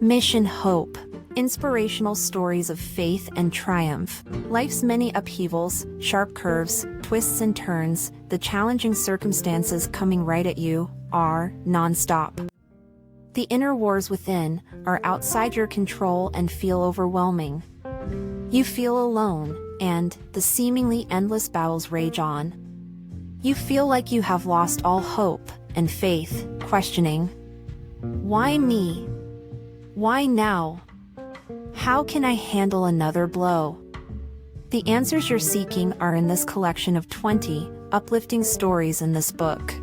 Mission Hope. Inspirational stories of faith and triumph. Life's many upheavals, sharp curves, twists and turns, the challenging circumstances coming right at you, are non-stop. The inner wars within are outside your control and feel overwhelming. You feel alone, and the seemingly endless battles rage on. You feel like you have lost all hope and faith, questioning, why me? Why now? How can I handle another blow? The answers you're seeking are in this collection of 20 uplifting stories in this book.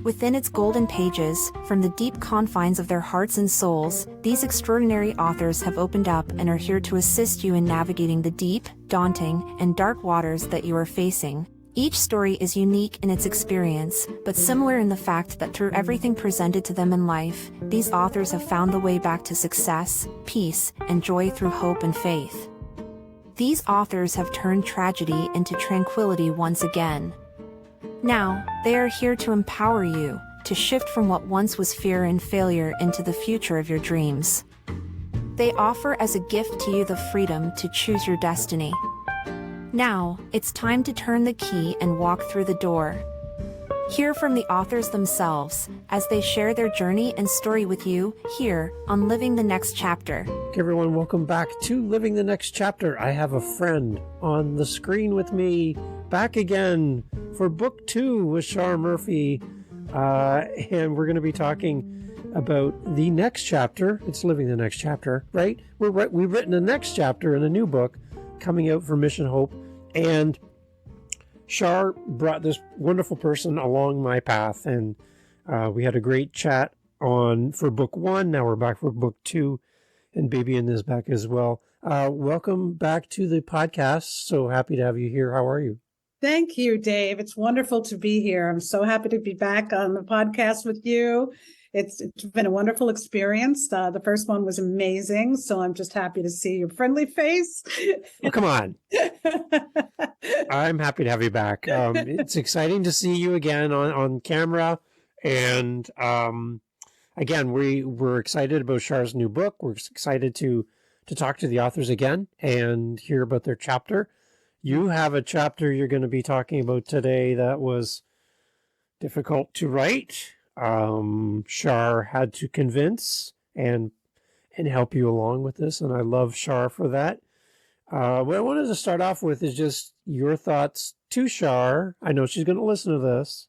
Within its golden pages, from the deep confines of their hearts and souls, these extraordinary authors have opened up and are here to assist you in navigating the deep, daunting, and dark waters that you are facing. Each story is unique in its experience, but similar in the fact that through everything presented to them in life, these authors have found the way back to success, peace, and joy through hope and faith. These authors have turned tragedy into tranquility once again. Now, they are here to empower you, to shift from what once was fear and failure into the future of your dreams. They offer as a gift to you the freedom to choose your destiny. Now, it's time to turn the key and walk through the door. Hear from the authors themselves, as they share their journey and story with you, here, on Living the Next Chapter. Okay, everyone, welcome back to Living the Next Chapter. I have a friend on the screen with me, back again for Book 2 with Shar Murphy. And we're going to be talking about the next chapter. It's Living the Next Chapter, right? We've written the next chapter in a new book coming out for Mission Hope, and Shar brought this wonderful person along my path, and we had a great chat for Book 1. Now we're back for Book 2, and Babien is back as well. Welcome back to the podcast. So happy to have you here. How are you? Thank you, Dave. It's wonderful to be here. I'm so happy to be back on the podcast with you. It's been a wonderful experience. The first one was amazing, so I'm just happy to see your friendly face. Oh, come on. I'm happy to have you back. It's exciting to see you again on camera. And again, we're excited about Shar's new book. We're excited to talk to the authors again and hear about their chapter. You have a chapter you're going to be talking about today that was difficult to write. Shar had to convince and help you along with this, and I love Shar for that. What I wanted to start off with is just your thoughts to Shar. I know she's going to listen to this,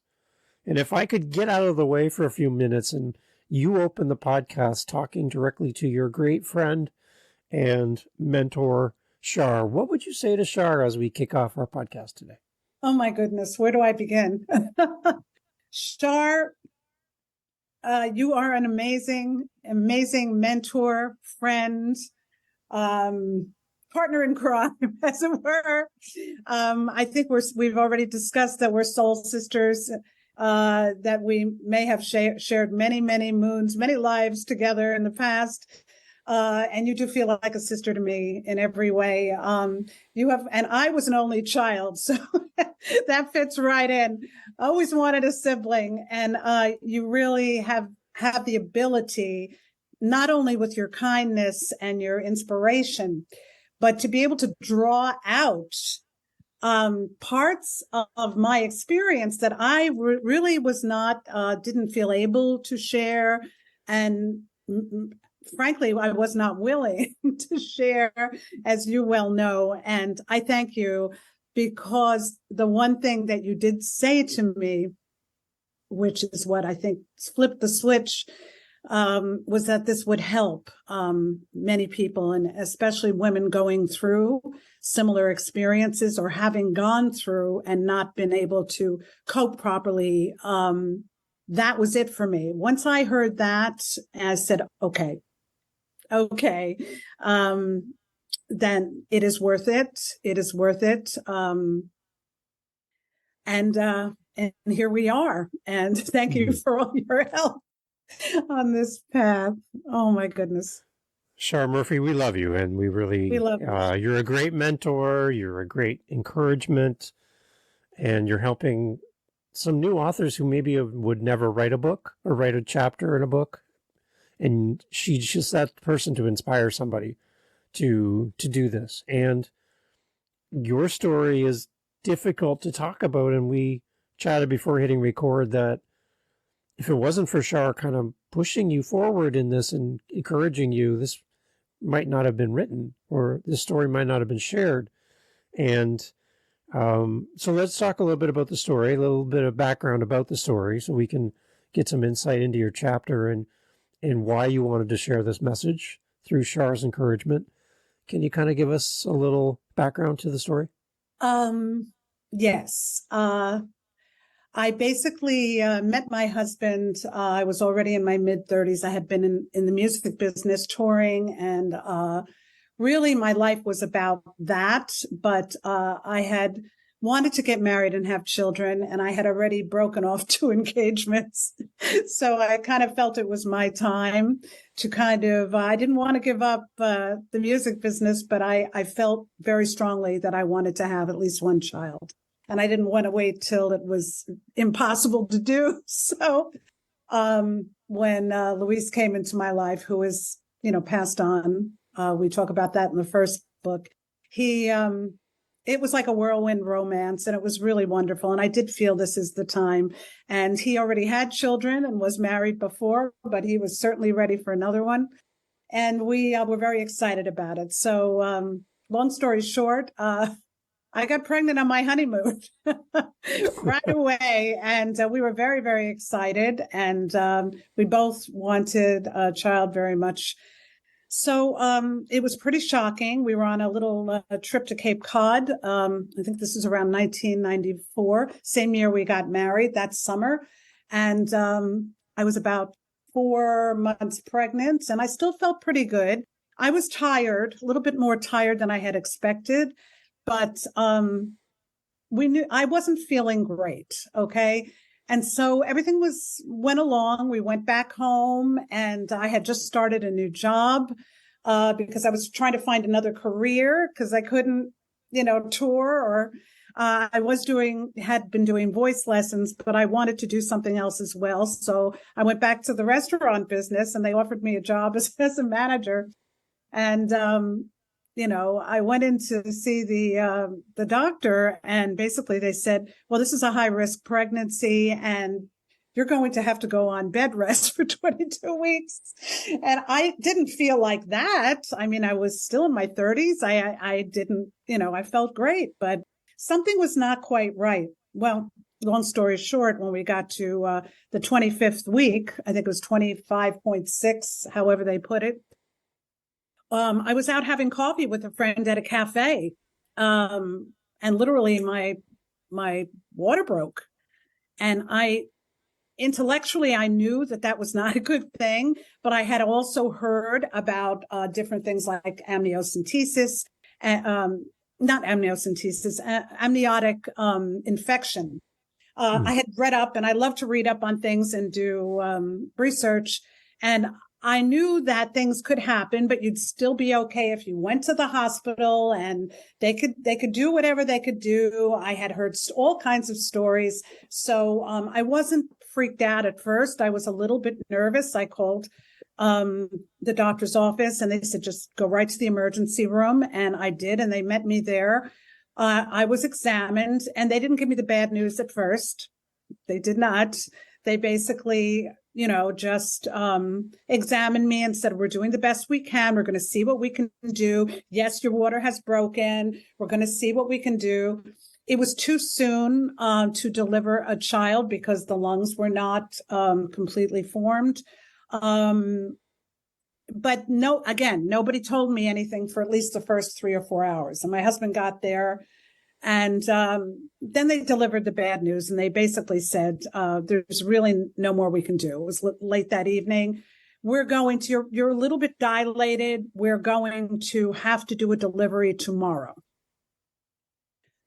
and if I could get out of the way for a few minutes and you open the podcast talking directly to your great friend and mentor, Shar, what would you say to Shar as we kick off our podcast today? Oh my goodness, where do I begin? Shar, you are an amazing mentor, friend, partner in crime, as it were. I think we've already discussed that we're soul sisters, that we may have shared many, many moons, many lives together in the past. And you do feel like a sister to me in every way. And I was an only child, so that fits right in. I always wanted a sibling, and you really have the ability, not only with your kindness and your inspiration, but to be able to draw out parts of my experience that I really was not, didn't feel able to share, and frankly, I was not willing to share, as you well know. And I thank you, because the one thing that you did say to me, which is what I think flipped the switch, was that this would help many people, and especially women going through similar experiences or having gone through and not been able to cope properly. That was it for me. Once I heard that, I said, okay, then it is worth it. It is worth it. And here we are. And thank you for all your help on this path. Oh my goodness. Shar Murphy, we love you, and we love you. You're a great mentor. You're a great encouragement, and you're helping some new authors who maybe would never write a book or write a chapter in a book. and she's just that person to inspire somebody to do this. And your story is difficult to talk about, and we chatted before hitting record that if it wasn't for Shar kind of pushing you forward in this and encouraging you, this might not have been written, or this story might not have been shared. And so let's talk a little bit about the story, a little bit of background about the story, so we can get some insight into your chapter and why you wanted to share this message through Shar's encouragement. Can you kind of give us a little background to the story? Yes. I basically met my husband. I was already in my mid-30s. I had been in the music business touring, and really my life was about that. But I had wanted to get married and have children, and I had already broken off 2 engagements. So I kind of felt it was my time to kind of, I didn't want to give up the music business, but I felt very strongly that I wanted to have at least 1 child. And I didn't want to wait till it was impossible to do. So when Luis came into my life, who is, passed on, we talk about that in the first book, it was like a whirlwind romance, and it was really wonderful. And I did feel this is the time. And he already had children and was married before, but he was certainly ready for another one. And we were very excited about it. So long story short, I got pregnant on my honeymoon right away, and we were very, very excited, and we both wanted a child very much. So it was pretty shocking. We were on a little trip to Cape Cod. I think this is around 1994, same year we got married, that summer. And I was about 4 months pregnant, and I still felt pretty good. I was tired, a little bit more tired than I had expected. But we knew I wasn't feeling great. Okay. And so everything went along. We went back home, and I had just started a new job because I was trying to find another career because I couldn't, tour, or I had been doing voice lessons, but I wanted to do something else as well. So I went back to the restaurant business, and they offered me a job as a manager. And I went in to see the doctor, and basically they said, well, this is a high risk pregnancy, and you're going to have to go on bed rest for 22 weeks. And I didn't feel like that. I mean, I was still in my 30s. I didn't, I felt great, but something was not quite right. Well, long story short, when we got to the 25th week, I think it was 25.6, however they put it, I was out having coffee with a friend at a cafe, and literally my water broke. And intellectually, I knew that was not a good thing, but I had also heard about different things like amniocentesis, not amniocentesis, amniotic infection. I had read up, and I love to read up on things and do research, and I knew that things could happen, but you'd still be okay if you went to the hospital, and they could do whatever they could do. I had heard all kinds of stories. So I wasn't freaked out at first. I was a little bit nervous. I called the doctor's office, and they said, just go right to the emergency room. And I did, and they met me there. I was examined, and they didn't give me the bad news at first. They did not. They basically, just examined me and said, we're doing the best we can. We're going to see what we can do. Yes, your water has broken. We're going to see what we can do. It was too soon to deliver a child because the lungs were not completely formed. But nobody told me anything for at least the first 3 or 4 hours. And my husband got there. And then they delivered the bad news, and they basically said, there's really no more we can do. It was late that evening. You're a little bit dilated. We're going to have to do a delivery tomorrow.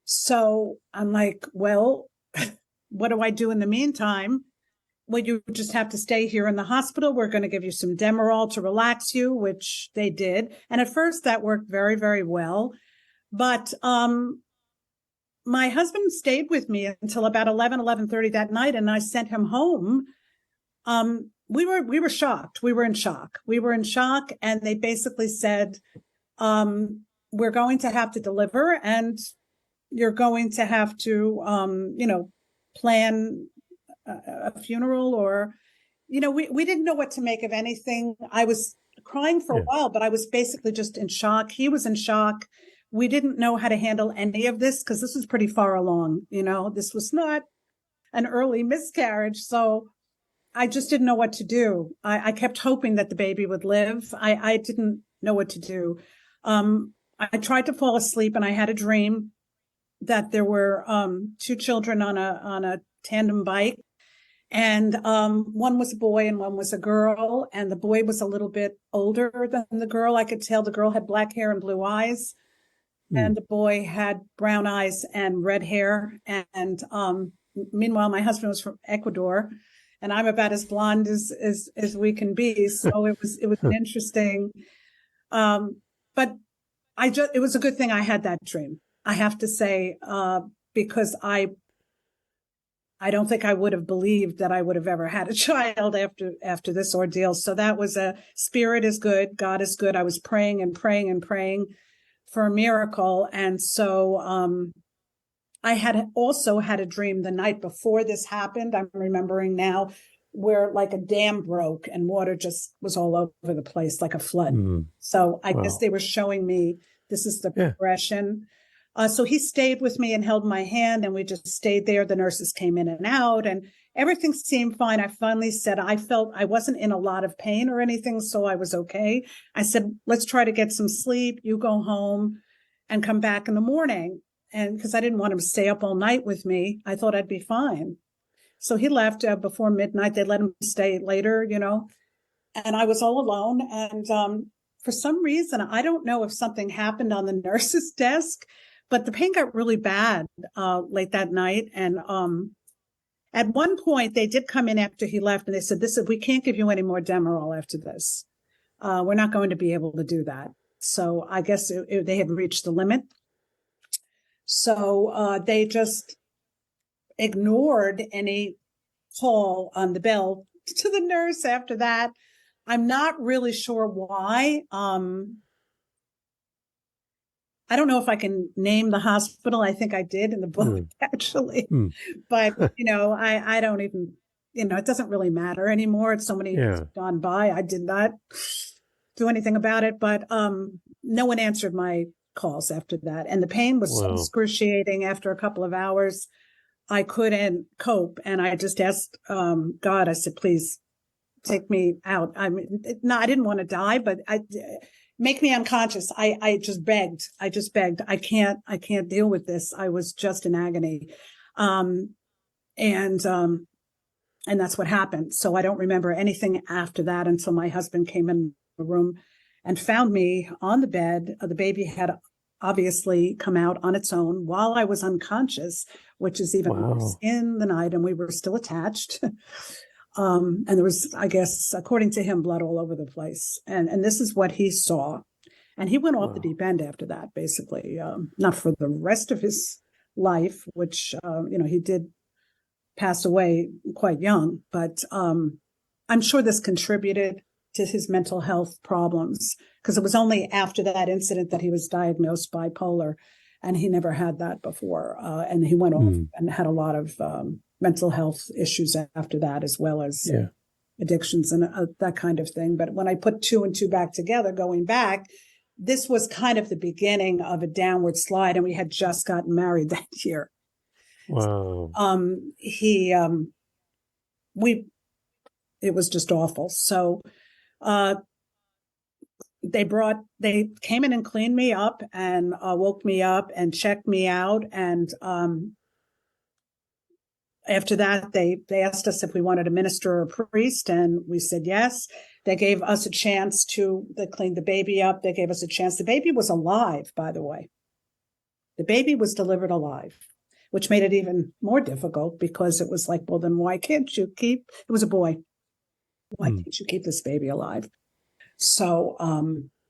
So I'm like, well, what do I do in the meantime? Well, you just have to stay here in the hospital. We're going to give you some Demerol to relax you, which they did. And at first that worked very, very well. But my husband stayed with me until about 11:30 that night, and I sent him home. we were shocked. We were in shock. We were in shock, and they basically said, we're going to have to deliver, and you're going to have to, plan a funeral, or, we didn't know what to make of anything. I was crying for a while, but I was basically just in shock. He was in shock. We didn't know how to handle any of this because this was pretty far along. This was not an early miscarriage. So I just didn't know what to do. I kept hoping that the baby would live. I didn't know what to do. I tried to fall asleep, and I had a dream that there were two children on a tandem bike, and one was a boy and one was a girl, and the boy was a little bit older than the girl. I could tell the girl had black hair and blue eyes, and the boy had brown eyes and red hair. And meanwhile, my husband was from Ecuador, and I'm about as blonde as we can be. So it was an interesting, but it was a good thing I had that dream, I have to say, because I don't think I would have believed that I would have ever had a child after this ordeal. So that was spirit is good. God is good. I was praying and praying and praying for a miracle. And so, I had also had a dream the night before this happened. I'm remembering now, where like a dam broke and water just was all over the place, like a flood. So I guess they were showing me this is the progression. So he stayed with me and held my hand, and we just stayed there. The nurses came in and out, and everything seemed fine. I finally said, I felt I wasn't in a lot of pain or anything, so I was okay. I said, let's try to get some sleep. You go home and come back in the morning. And because I didn't want him to stay up all night with me, I thought I'd be fine. So he left before midnight. They let him stay later, and I was all alone. And for some reason, I don't know if something happened on the nurse's desk, but the pain got really bad late that night. And at one point, they did come in after he left, and they said, we can't give you any more Demerol after this. We're not going to be able to do that. So I guess they had reached the limit. So they just ignored any call on the bell to the nurse after that. I'm not really sure why. I don't know if I can name the hospital. I think I did in the book, actually. But, I don't even, it doesn't really matter anymore. It's so many years gone by. I did not do anything about it. But no one answered my calls after that. And the pain was so excruciating after a couple of hours. I couldn't cope. And I just asked God, I said, please take me out. I mean, no, I didn't want to die, but make me unconscious. I just begged. I can't deal with this. I was just in agony. And that's what happened. So I don't remember anything after that until my husband came in the room and found me on the bed. The baby had obviously come out on its own while I was unconscious, which is even worse in the night, and we were still attached. And there was, I guess, according to him, blood all over the place. And this is what he saw. And he went off the deep end after that, basically, not for the rest of his life, which, he did pass away quite young. But I'm sure this contributed to his mental health problems, because it was only after that incident that he was diagnosed bipolar, and he never had that before. And he went off and had a lot of mental health issues after that, as well as addictions and that kind of thing. But when I put two and two back together, going back, this was kind of the beginning of a downward slide, and we had just gotten married that year. Wow. It was just awful. So, they came in and cleaned me up and woke me up and checked me out. And after that, they asked us if we wanted a minister or a priest, and we said yes. They gave us a chance they cleaned the baby up. They gave us a chance. The baby was alive, by the way. The baby was delivered alive, which made it even more difficult, because it was like, well, then why can't you it was a boy. Why can't you keep this baby alive? So,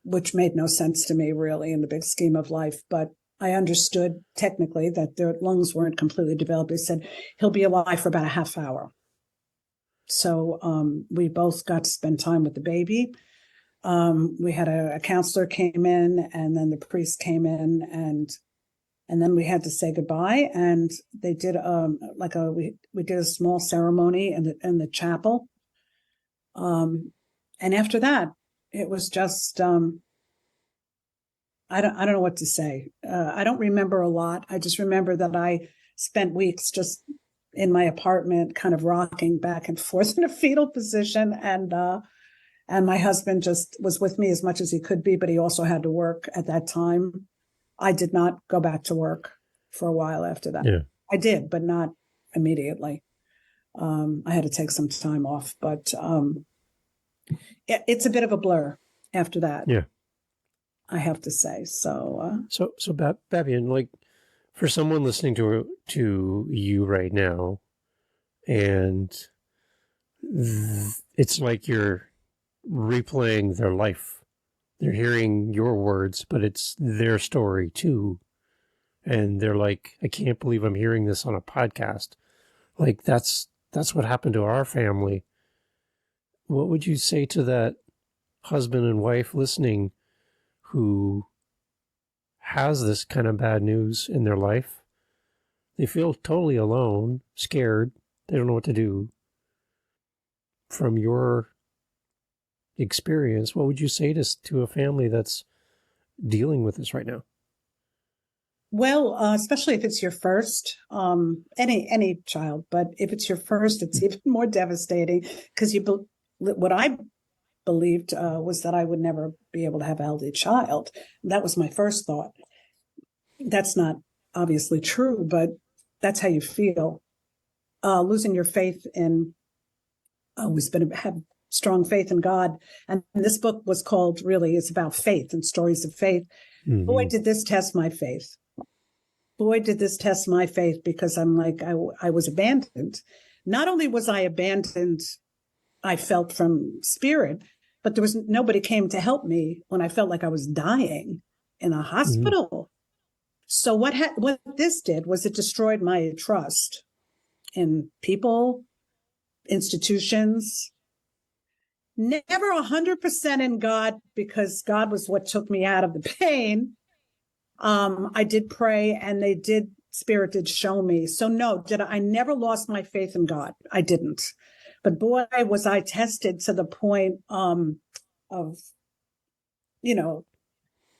which made no sense to me, really, in the big scheme of life. But I understood technically that their lungs weren't completely developed. They said he'll be alive for about a half hour. So we both got to spend time with the baby. We had a counselor came in, and then the priest came in, and then we had to say goodbye. And they did we did a small ceremony in the chapel. And after that, it was just I don't know what to say. I don't remember a lot. I just remember that I spent weeks just in my apartment, kind of rocking back and forth in a fetal position, and my husband just was with me as much as he could be, but he also had to work at that time. I did not go back to work for a while after that. Yeah. I did, but not immediately. I had to take some time off, but it's a bit of a blur after that. Yeah. I have to say. So Babien, like, for someone listening to you right now, and it's like you're replaying their life. They're hearing your words, but it's their story too. And they're like, I can't believe I'm hearing this on a podcast. Like, that's what happened to our family. What would you say to that husband and wife listening who has this kind of bad news in their life? They feel totally alone, scared. They don't know what to do. From your experience, what would you say to a family that's dealing with this right now? Well, especially if it's your first, any child, but if it's your first, it's even more devastating, because what I believed was that I would never be able to have a healthy child. That was my first thought. That's not obviously true, but that's how you feel. Losing your faith in, always been have strong faith in God. And this book was called, really, it's about faith and stories of faith. Mm-hmm. Boy, did this test my faith. Boy, did this test my faith, because I'm like, I was abandoned. Not only was I abandoned, I felt from spirit, but there was nobody came to help me when I felt like I was dying in a hospital. Mm-hmm. So what this did was it destroyed my trust in people, institutions, never 100% in God, because God was what took me out of the pain. I did pray, and Spirit did show me. So no, I never lost my faith in God. I didn't. But boy, was I tested to the point of,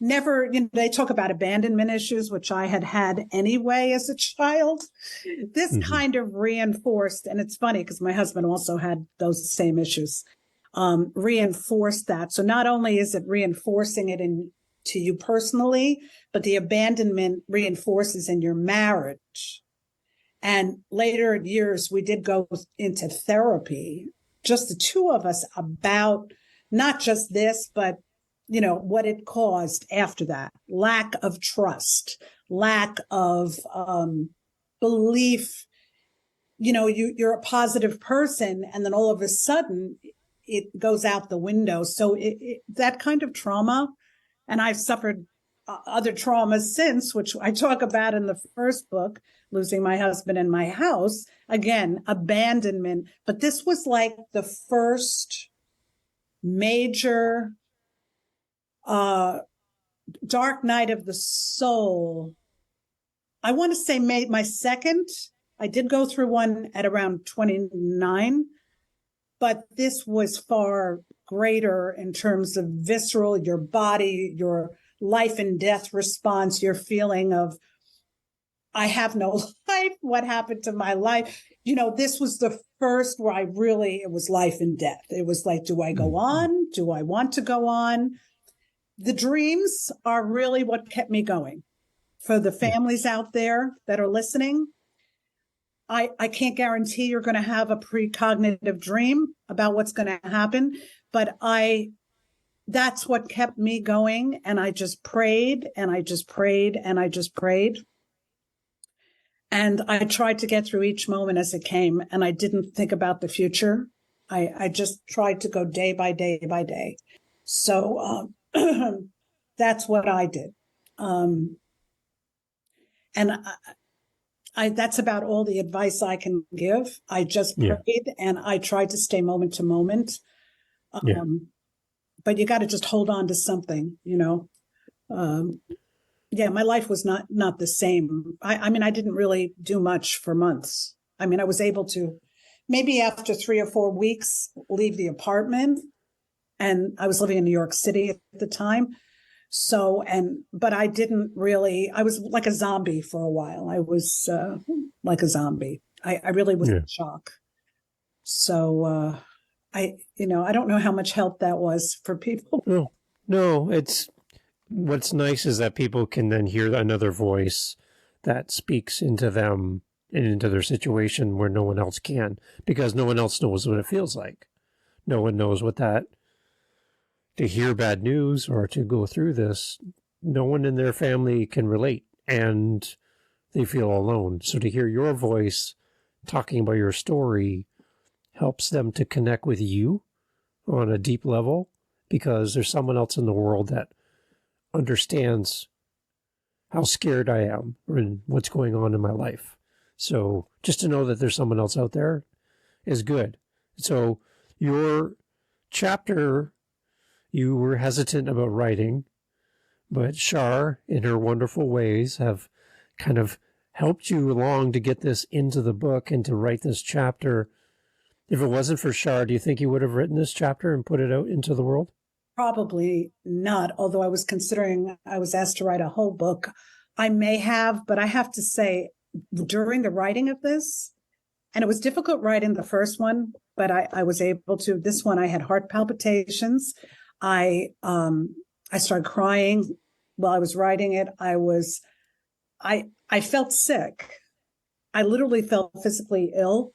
never, they talk about abandonment issues, which I had anyway as a child. This mm-hmm. kind of reinforced, and it's funny because my husband also had those same issues, reinforced that. So not only is it reinforcing it to you personally, but the abandonment reinforces in your marriage. And later in years, we did go into therapy, just the two of us, about not just this, but what it caused after that. Lack of trust, lack of belief. You're a positive person, and then all of a sudden it goes out the window. So that kind of trauma, and I've suffered other traumas since, which I talk about in the first book, losing my husband and my house, again, abandonment. But this was like the first major dark night of the soul. I want to say my second. I did go through one at around 29, but this was far greater in terms of visceral, your body, your life and death response, your feeling of, I have no life. What happened to my life? This was the first where it was life and death. It was like, do I go on? Do I want to go on? The dreams are really what kept me going. For the families out there that are listening, I can't guarantee you're going to have a precognitive dream about what's going to happen, but that's what kept me going. And I just prayed, and I just prayed, and I just prayed. And I tried to get through each moment as it came, and I didn't think about the future. I just tried to go day by day by day. So that's what I did. And that's about all the advice I can give. I just prayed and I tried to stay moment to moment. But you got to just hold on to something, my life was not the same. I mean, I didn't really do much for months. I mean, I was able to maybe after 3 or 4 weeks leave the apartment, and I was living in New York City at the time. So, but I didn't really, I was like a zombie for a while. I was like a zombie. I really was in shock. So, I don't know how much help that was for people. No, what's nice is that people can then hear another voice that speaks into them and into their situation where no one else can, because no one else knows what it feels like. No one knows what to hear bad news or to go through this. No one in their family can relate, and they feel alone. So to hear your voice talking about your story helps them to connect with you on a deep level, because there's someone else in the world that understands how scared I am and what's going on in my life. So just to know that there's someone else out there is good. So your chapter, you were hesitant about writing, but Shar, in her wonderful ways, have kind of helped you along to get this into the book and to write this chapter. If it wasn't for Shar, do you think you would have written this chapter and put it out into the world? Probably not, although I was asked to write a whole book. I may have, but I have to say, during the writing of this, and it was difficult writing the first one, but I was able to. This one, I had heart palpitations. I started crying while I was writing it. I felt sick. I literally felt physically ill.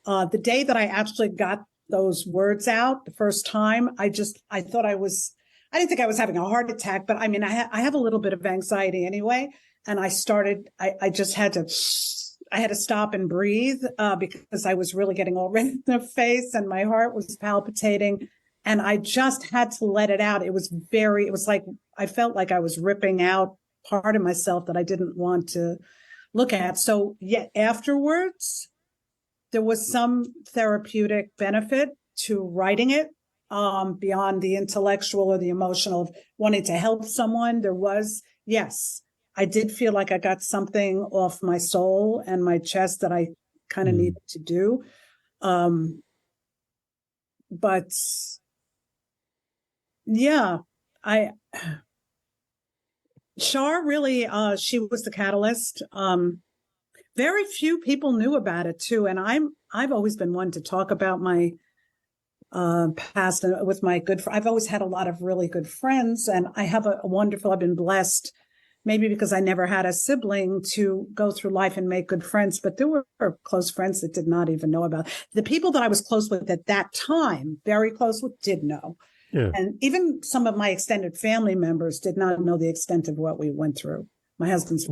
The day that I actually got those words out the first time, I didn't think I was having a heart attack, but I mean, I have a little bit of anxiety anyway. And I had to stop and breathe, because I was really getting all red in the face and my heart was palpitating, and I just had to let it out. It was like, I felt like I was ripping out part of myself that I didn't want to look at. So afterwards, there was some therapeutic benefit to writing it, beyond the intellectual or the emotional of wanting to help someone. There was, yes, I did feel like I got something off my soul and my chest that I kind of needed to do. But yeah, Shar really, she was the catalyst. Very few people knew about it too. And I've always been one to talk about my past with my I've always had a lot of really good friends, and I have I've been blessed, maybe because I never had a sibling, to go through life and make good friends. But there were close friends that did not even know about it. The people that I was close with at that time, very close with, did know. Yeah. And even some of my extended family members did not know the extent of what we went through. My husband's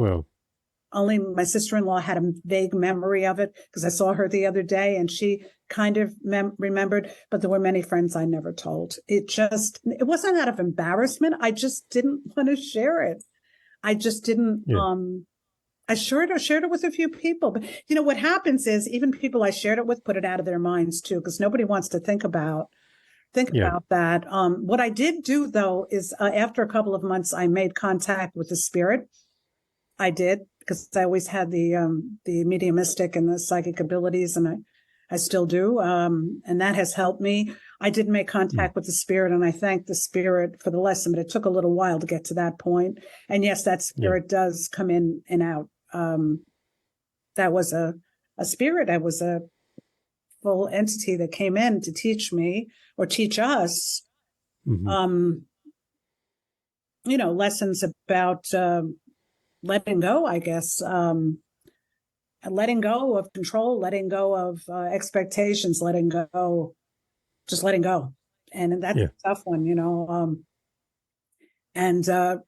only my sister-in-law had a vague memory of it, because I saw her the other day and she kind of remembered, but there were many friends I never told. It wasn't out of embarrassment. I just didn't want to share it. I just didn't, I shared it with a few people, but what happens is even people I shared it with put it out of their minds too, because nobody wants to think about that. What I did do though, is after a couple of months, I made contact with the spirit. I did, because I always had the mediumistic and the psychic abilities, and I still do. And that has helped me. I did make contact with the spirit, and I thank the spirit for the lesson, but it took a little while to get to that point. And yes, that spirit does come in and out. That was a spirit. I was a full entity that came in to teach me or teach us, lessons about, letting go, I guess, letting go of control, letting go of expectations, just letting go. And that's a tough one, and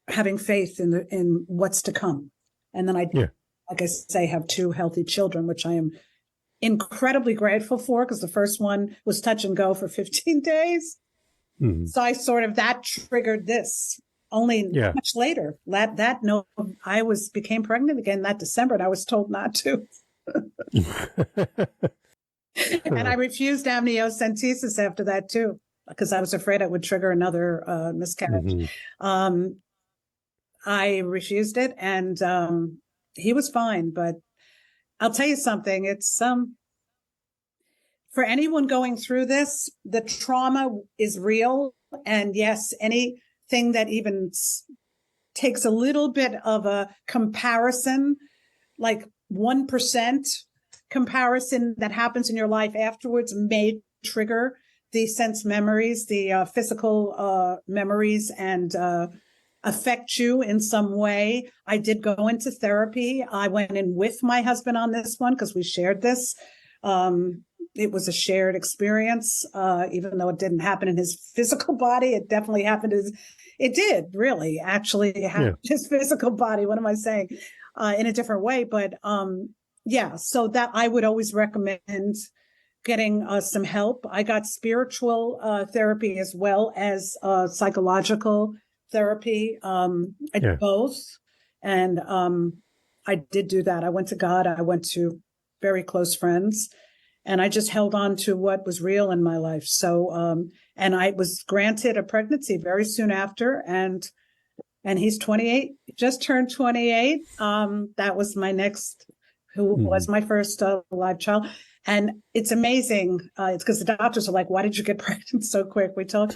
having faith in what's to come. And then like I say, have 2 healthy children, which I am incredibly grateful for, because the first one was touch and go for 15 days. So I that triggered this. only Yeah. much later. No, I became pregnant again that December, and I was told not to. And I refused amniocentesis after that too, because I was afraid it would trigger another miscarriage. Mhm. I refused it, and he was fine. But I'll tell you something. It's for anyone going through this, the trauma is real. And yes, anything that even takes a little bit of a comparison, like 1% comparison that happens in your life afterwards, may trigger the sense memories, the physical memories, and affect you in some way. I did go into therapy. I went in with my husband on this one because we shared this. It was a shared experience, even though it didn't happen in his physical body. It definitely happened it did really actually happen in his physical body. What am I saying? In a different way. But yeah, so that I would always recommend getting some help. I got spiritual therapy as well as psychological therapy. I did both. And I did do that. I went to God. I went to very close friends. And I just held on to what was real in my life. So, and I was granted a pregnancy very soon after. And he's 28, just turned 28. That was my next, who was my first live child. And it's amazing. It's because the doctors are like, why did you get pregnant so quick? We told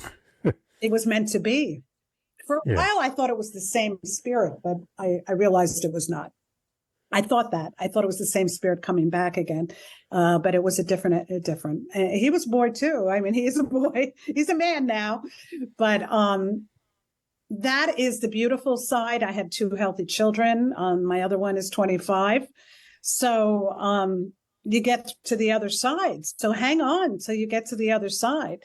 it was meant to be. For a while, I thought it was the same spirit, but I realized it was not. I thought it was the same spirit coming back again. But it was a different. He was a boy too. I mean, he's a boy. He's a man now. But that is the beautiful side. I had 2 healthy children. My other one is 25. So you get to the other side. So hang on till you get to the other side.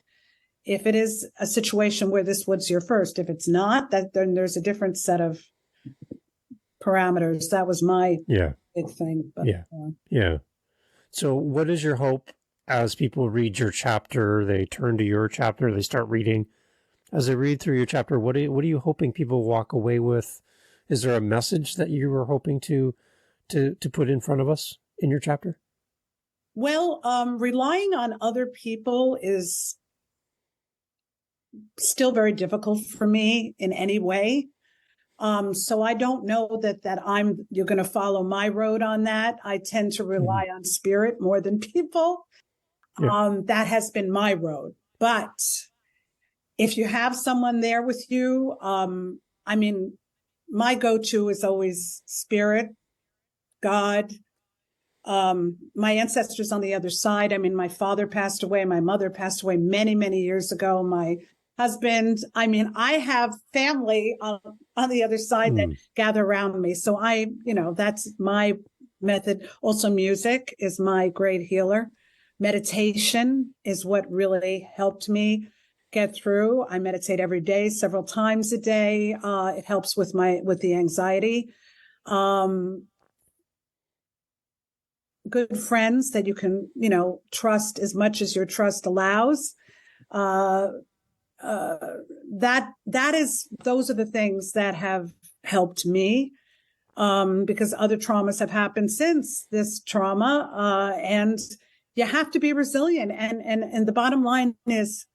If it is a situation where this was your first, if it's not, then there's a different set of parameters. That was my big thing. But, yeah. So what is your hope as people read your chapter, they turn to your chapter, they start reading? As they read through your chapter, what are you hoping people walk away with? Is there a message that you were hoping to put in front of us in your chapter? Well, relying on other people is still very difficult for me in any way. So I don't know that you're going to follow my road on that. I tend to rely on spirit more than people. That has been my road. But if you have someone there with you, I mean, my go-to is always spirit, God, my ancestors on the other side. I mean, my father passed away. My mother passed away many, many years ago. My husband, I mean, I have family on the other side that gather around me. So that's my method. Also, music is my great healer. Meditation is what really helped me get through. I meditate every day, several times a day. It helps with the anxiety. Good friends that you can, trust as much as your trust allows. Those are the things that have helped me, because other traumas have happened since this trauma, and you have to be resilient. And the bottom line is,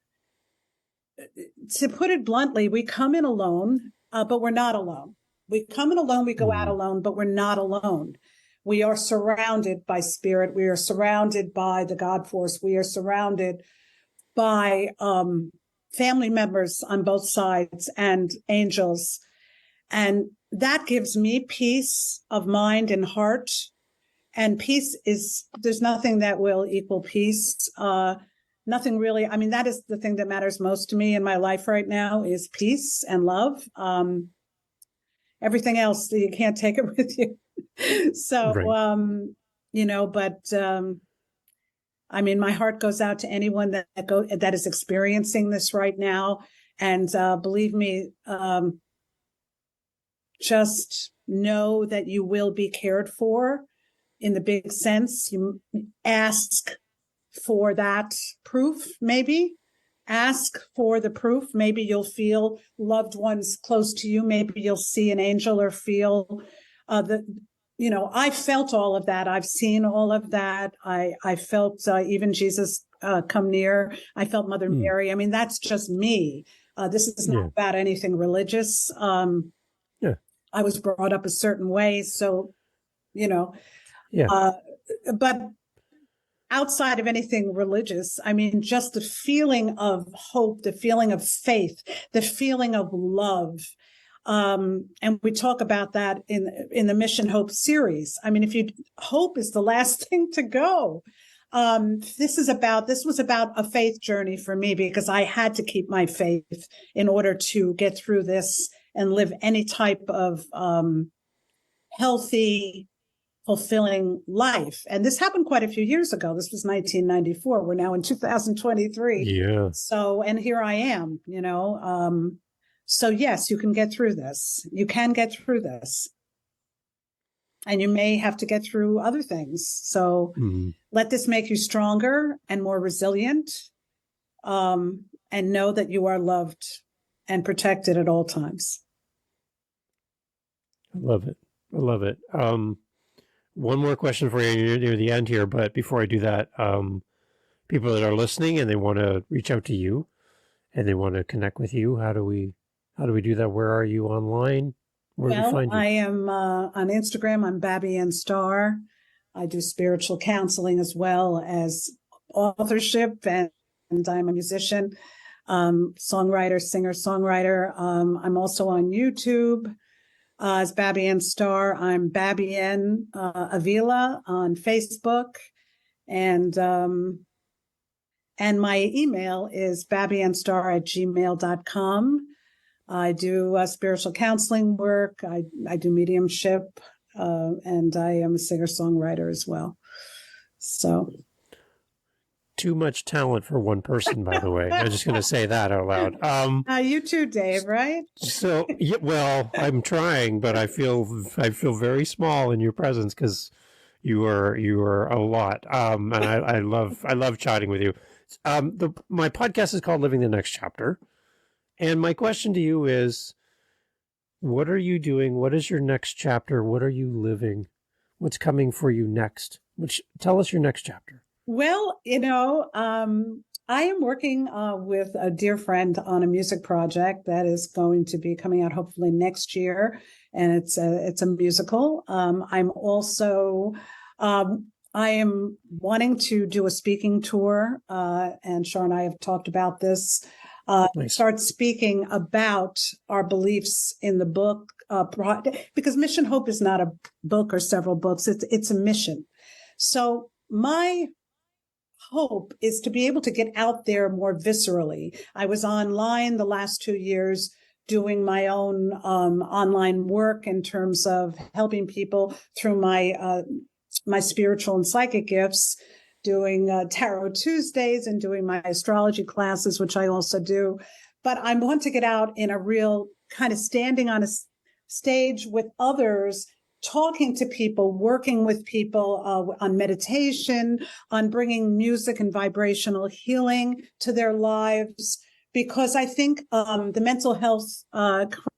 to put it bluntly, we come in alone, but we're not alone. We come in alone, we go out alone, but we're not alone. We are surrounded by spirit. We are surrounded by the God force. We are surrounded by family members on both sides and angels. And that gives me peace of mind and heart. And there's nothing that will equal peace. Nothing really. I mean, that is the thing that matters most to me in my life right now is peace and love. Everything else, you can't take it with you. So, but I mean, my heart goes out to anyone that is experiencing this right now. And believe me, just know that you will be cared for in the big sense. You ask for that proof, maybe, ask for the proof. Maybe you'll feel loved ones close to you. Maybe you'll see an angel or feel I felt all of that. I've seen all of that. I felt even Jesus come near. I felt Mother Mary. I mean, that's just me. This is not about anything religious. I was brought up a certain way. So, but outside of anything religious, I mean, just the feeling of hope, the feeling of faith, the feeling of love. And we talk about that in the Mission Hope series. I mean, hope is the last thing to go. This was about a faith journey for me, because I had to keep my faith in order to get through this and live any type of healthy, fulfilling life. And this happened quite a few years ago. This was 1994. We're now in 2023. Yeah. So, and here I am, so yes, you can get through this. You can get through this. And you may have to get through other things. So let this make you stronger and more resilient, and know that you are loved and protected at all times. I love it. I love it. One more question for you near the end here, but before I do that, people that are listening and they want to reach out to you and they want to connect with you, how do we do that? Where are you online? Where do we find you? I am on Instagram. I'm Babien Star. I do spiritual counseling as well as authorship, and I'm a musician, songwriter, singer-songwriter. I'm also on YouTube as Babien Star. I'm Babien Avila on Facebook, and my email is babienstar@gmail.com. I do spiritual counseling work. I do mediumship, and I am a singer-songwriter as well. So, too much talent for one person, by the way. I'm just going to say that out loud. You too, Dave, right? So, yeah, well, I'm trying, but I feel very small in your presence because you are a lot. And I love chatting with you. My podcast is called Living the Next Chapter. And my question to you is, what are you doing? What is your next chapter? What are you living? What's coming for you next? Tell us your next chapter. Well, I am working with a dear friend on a music project that is going to be coming out hopefully next year. And it's a musical. I'm also, I am wanting to do a speaking tour. And Sharon and I have talked about this. Nice. Start speaking about our beliefs in the book, because Mission Hope is not a book or several books. It's a mission. So my hope is to be able to get out there more viscerally. I was online the last 2 years doing my own online work in terms of helping people through my spiritual and psychic gifts, doing Tarot Tuesdays and doing my astrology classes, which I also do. But I want to get out in a real kind of standing on a stage with others, talking to people, working with people on meditation, on bringing music and vibrational healing to their lives. Because I think the mental health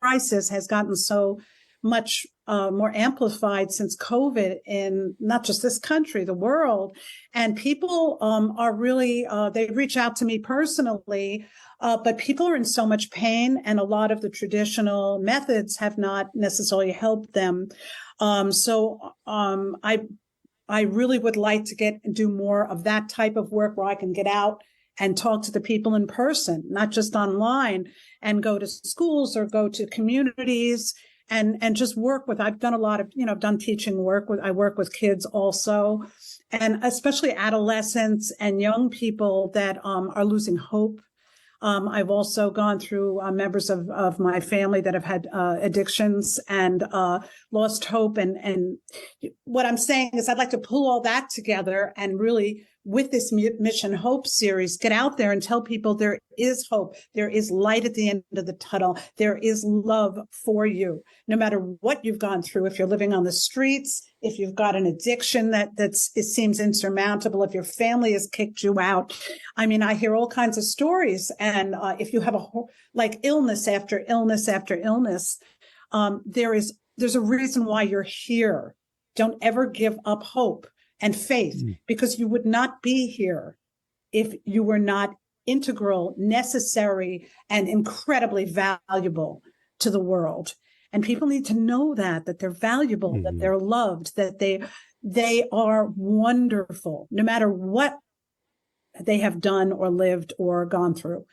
crisis has gotten so much more amplified since COVID in not just this country, the world. And people are really, they reach out to me personally, but people are in so much pain, and a lot of the traditional methods have not necessarily helped them. So I really would like to do more of that type of work where I can get out and talk to the people in person, not just online, and go to schools or go to communities and just work with. I've done a lot of, I've done teaching work I work with kids also, and especially adolescents and young people that are losing hope. I've also gone through members of my family that have had addictions and lost hope. And what I'm saying is I'd like to pull all that together and really with this Mission Hope series, get out there and tell people there is hope. There is light at the end of the tunnel. There is love for you, no matter what you've gone through. If you're living on the streets, if you've got an addiction it seems insurmountable, if your family has kicked you out. I mean, I hear all kinds of stories. And if you have like illness after illness after illness, there's a reason why you're here. Don't ever give up hope and faith, because you would not be here if you were not integral, necessary, and incredibly valuable to the world. And people need to know that they're valuable, that they're loved, that they are wonderful, no matter what they have done or lived or gone through.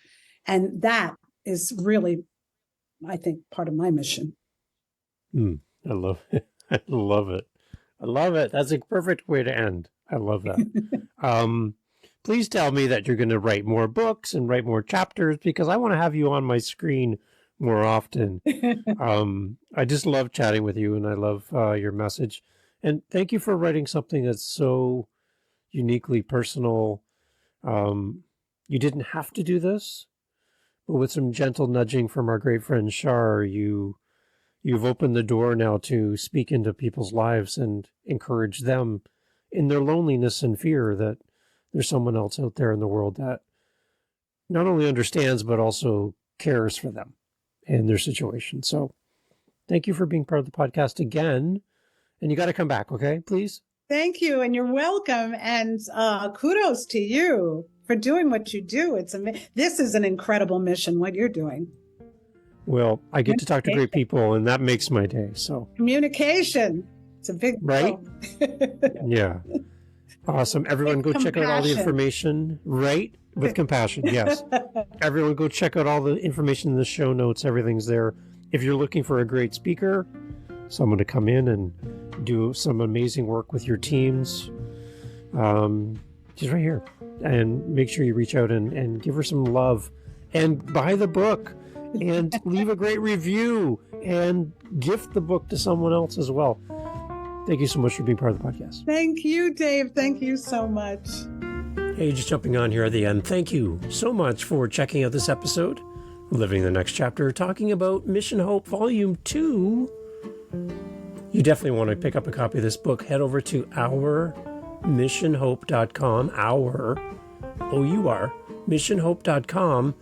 And that is really, I think, part of my mission. I love it. I love it. I love it. That's a perfect way to end. I love that. Please tell me that you're going to write more books and write more chapters, because I want to have you on my screen more often. I just love chatting with you, and I love your message. And thank you for writing something that's so uniquely personal. You didn't have to do this, but with some gentle nudging from our great friend Shar, you've opened the door now to speak into people's lives and encourage them in their loneliness and fear that there's someone else out there in the world that not only understands, but also cares for them and their situation. So thank you for being part of the podcast again. And you got to come back, okay, please? Thank you. And you're welcome. And kudos to you for doing what you do. This is an incredible mission, what you're doing. Well, I get to talk to great people, and that makes my day. So communication, it's a big right. Yeah, awesome. Everyone, go check out all the information. Right, with compassion. Yes, everyone, go check out all the information in the show notes. Everything's there. If you're looking for a great speaker, someone to come in and do some amazing work with your teams, she's right here. And make sure you reach out and give her some love, and buy the book. And leave a great review and gift the book to someone else as well. Thank you so much for being part of the podcast. Thank you, Dave. Thank you so much. Hey, just jumping on here at the end. Thank you so much for checking out this episode, Living the Next Chapter, talking about Mission Hope Volume 2. You definitely want to pick up a copy of this book. Head over to ourmissionhope.com, missionhope.com.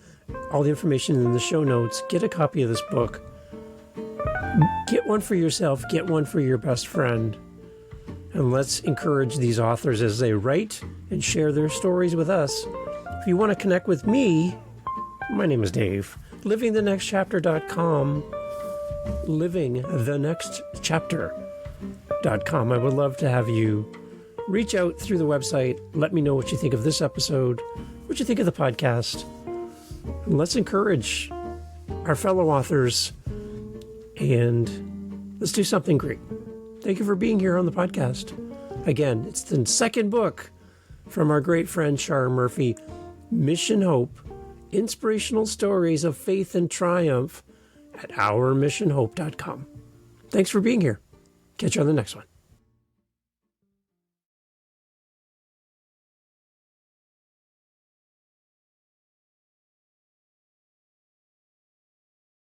All the information in the show notes. Get a copy of this book. Get one for yourself. Get one for your best friend. And let's encourage these authors as they write and share their stories with us. If you want to connect with me, my name is Dave. livingthenextchapter.com. livingthenextchapter.com. I would love to have you reach out through the website. Let me know what you think of this episode, what you think of the podcast. And let's encourage our fellow authors, and let's do something great. Thank you for being here on the podcast. Again, it's the second book from our great friend Shar Murphy, Mission Hope, Inspirational Stories of Faith and Triumph at ourmissionhope.com. Thanks for being here. Catch you on the next one.